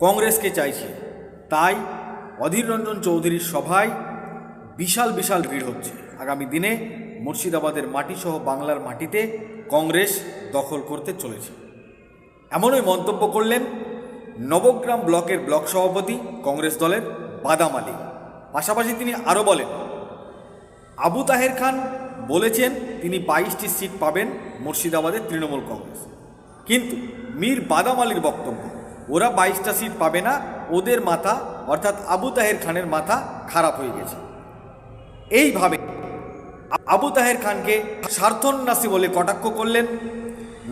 কংগ্রেসকে চাইছে। তাই অধীর রঞ্জন চৌধুরীর সভায় বিশাল বিশাল ভিড় হচ্ছে। আগামী দিনে মুর্শিদাবাদের মাটিসহ বাংলার মাটিতে কংগ্রেস দখল করতে চলেছে, এমনই মন্তব্য করলেন নবগ্রাম ব্লকের ব্লক সভাপতি কংগ্রেস দলের বাদাম আলী। পাশাপাশি তিনি আরও বলেন, আবু তাহের খান বলেছেন তিনি 22টি সিট পাবেন মুর্শিদাবাদের তৃণমূল কংগ্রেস, কিন্তু মীর বাদাম আলীর বক্তব্য ওরা 22টা সিট পাবে না, ওদের মাথা অর্থাৎ আবু তাহের খানের মাথা খারাপ হয়ে গেছে। এইভাবে আবু তাহের খানকে স্বার্থন্যাসী বলে কটাক্ষ করলেন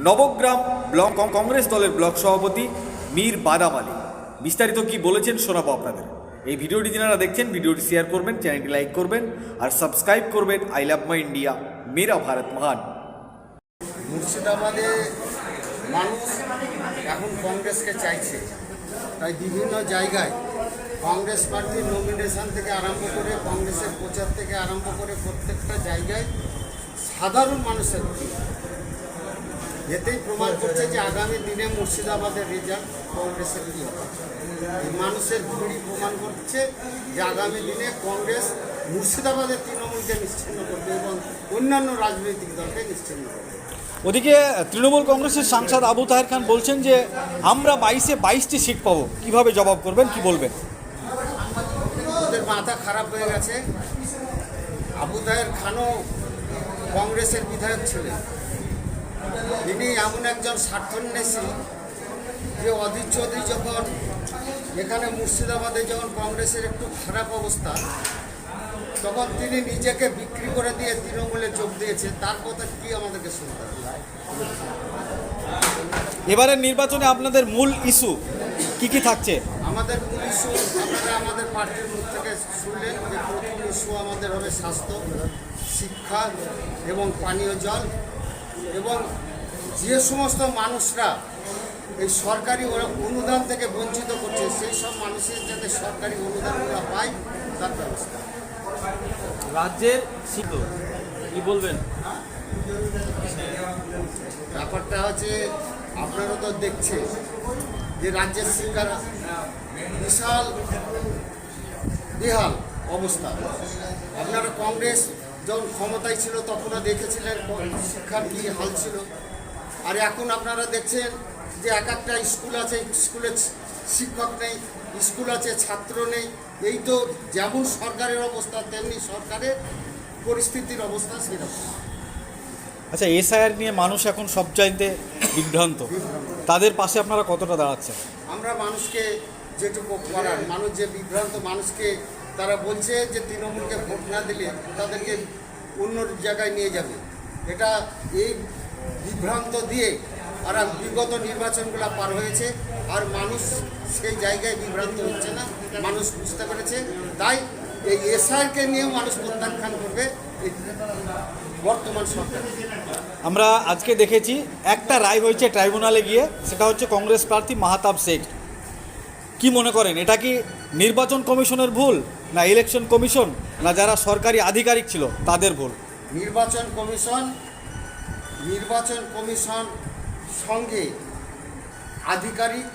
নবগ্রাম ব্লক কংগ্রেস দলের ব্লক সভাপতি মীর বাদাম আলী। বিস্তারিত কি বলেছেন শোনাবো আপনাদের। এই ভিডিওটি যারা দেখছেন ভিডিওটি শেয়ার করবেন, চ্যানেলটি লাইক করবেন আর সাবস্ক্রাইব করবেন। আই লাভ মাই ইন্ডিয়া, মেরা ভারত মহান। মুর্শিদাবাদে মানুষ এখন কংগ্রেসকে চাইছে, তাই বিভিন্ন জায়গায় কংগ্রেস পার্টির নমিনেশন থেকে আরম্ভ করে কংগ্রেসের প্রচার থেকে আরম্ভ করে প্রত্যেকটা জায়গায় সাধারণ মানুষের এতেই প্রমাণ করছে যে আগামী দিনে মুর্শিদাবাদের রেজাল্ট কংগ্রেসের কী হবে। এই মানুষের ভিড়ই প্রমাণ করছে যে আগামী দিনে কংগ্রেস মুর্শিদাবাদের তৃণমূলকে নিশ্চিহ্ন করবে এবং অন্যান্য রাজনৈতিক দলকে নিশ্চিহ্ন করবে। ওদিকে তৃণমূল কংগ্রেসের সাংসদ আবু তাহের খান বলছেন যে আমরা 22টি সিট পাবো। কিভাবে জবাব করবেন, কি বলবেন? ওদের মাথা খারাপ হয়ে গেছে। আবু তাহের খানও কংগ্রেসের বিধায়ক ছিলেন। তিনি এমন একজন স্বার্থন্বেষী যে অধীর চৌধুরী যখন এখানে মুর্শিদাবাদে যখন কংগ্রেসের একটু খারাপ অবস্থা, তখন তিনি নিজেকে বিক্রি করে দিয়ে তৃণমূলে যোগ দিয়েছে। তার কথা কি আমাদেরকে শুনতে হবে? এবারের নির্বাচনে আপনাদের মূল ইস্যু কি থাকছে? আমাদের মূল ইস্যু আপনারা আমাদের পার্টির মুখ থেকে শুনলেন যে প্রথম ইস্যু আমাদের হবে স্বাস্থ্য, শিক্ষা এবং পানীয় জল, এবং যে সমস্ত মানুষরা এই সরকারি অনুদান থেকে বঞ্চিত করছে সেই সব মানুষের যাতে সরকারি অনুদানগুলো পায় তার ব্যবস্থা। রাজ্যের শিক্ষা কি বলবেন? ব্যাপারটা হচ্ছে আপনারা তো দেখছেন যে রাজ্যের শিক্ষার বিশাল বেহাল অবস্থা। আপনারা কংগ্রেস যখন ক্ষমতায় ছিল তখনও দেখেছিলেন শিক্ষার কী হাল ছিল। আর এখন আপনারা দেখছেন যে এক একটা স্কুল আছে, স্কুলে শিক্ষক নেই, স্কুল আছে ছাত্র নেই। এই তো যেমন সরকারের অবস্থা তেমনি সরকারের পরিস্থিতির অবস্থা সেরকম। আচ্ছা, এসআইআর নিয়ে মানুষ এখন সবচাইতে বিভ্রান্ত, তাদের পাশে আপনারা কতটা দাঁড়াচ্ছেন? আমরা মানুষকে যেটুকু করার, মানুষ যে বিভ্রান্ত, মানুষকে তারা বলছে যে তৃণমূলকে ভোট না দিলে তাদেরকে অন্য জায়গায় নিয়ে যাবে। এটা এই বিভ্রান্ত দিয়ে আর বিগত নির্বাচনগুলো পার হয়েছে, আর মানুষ সেই জায়গায় বিভ্রান্ত হচ্ছে না, মানুষ বুঝতে পেরেছে। তাই এই এসআইআরকে নিয়েও মানুষ প্রত্যাখ্যান করবে এই বর্তমান সরকার। আমরা আজকে দেখেছি একটা রায় হয়েছে ট্রাইব্যুনালে গিয়ে, সেটা হচ্ছে কংগ্রেস প্রার্থী মাহতাব শেখ। কি মনে করেন, এটা কি নির্বাচন কমিশনের ভুল, না ইলেকশন কমিশন, না যারা সরকারি আধিকারিক ছিল তাদের ভুল? নির্বাচন কমিশন সঙ্গে আধিকারিক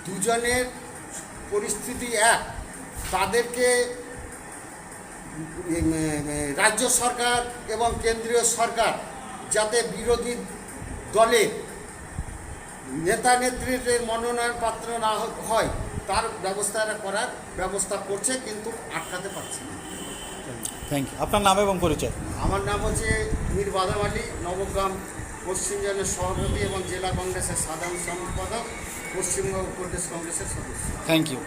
দুজনের পরিস্থিতি এক। তাদেরকে রাজ্য সরকার এবং কেন্দ্রীয় সরকার যাতে বিরোধী দলের নেতা নেত্রীদের মনোনয়ন পাত্র না হয় তার ব্যবস্থা করার ব্যবস্থা করছে, কিন্তু আটকাতে পারছে না। Thank you. আপনার নাম এবং পরিচয়? আমার নাম হচ্ছে মীর বাদাম আলী, নবগ্রাম পশ্চিম জোনের সভাপতি এবং জেলা কংগ্রেসের সাধারণ সম্পাদক, পশ্চিমবঙ্গ প্রদেশ কংগ্রেসের সদস্য। Thank you.